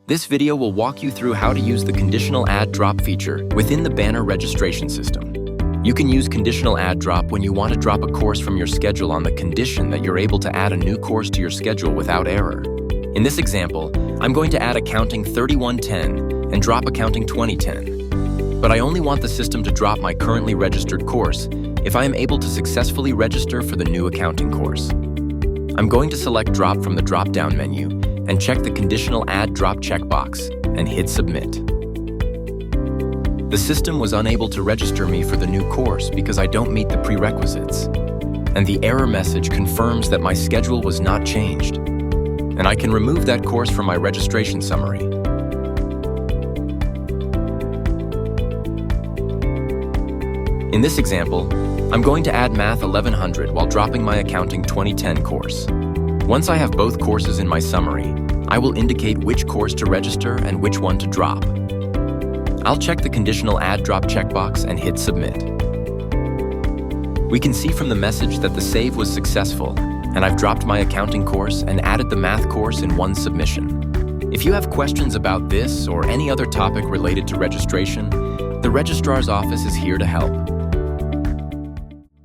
This video will walk you through how to use the conditional add drop feature within the Banner registration system. You can use conditional add drop when you want to drop a course from your schedule on the condition that you're able to add a new course to your schedule without error. In this example, I'm going to add Accounting 3110 and drop Accounting 2010. But I only want the system to drop my currently registered course if I am able to successfully register for the new accounting course. I'm going to select Drop from the drop-down menu and check the Conditional Add Drop checkbox and hit Submit. The system was unable to register me for the new course because I don't meet the prerequisites, and the error message confirms that my schedule was not changed, and I can remove that course from my registration summary. In this example, I'm going to add Math 1100 while dropping my Accounting 2010 course. Once I have both courses in my summary, I will indicate which course to register and which one to drop. I'll check the Conditional Add Drop checkbox and hit Submit. We can see from the message that the save was successful, and I've dropped my accounting course and added the math course in one submission. If you have questions about this or any other topic related to registration, the Registrar's office is here to help.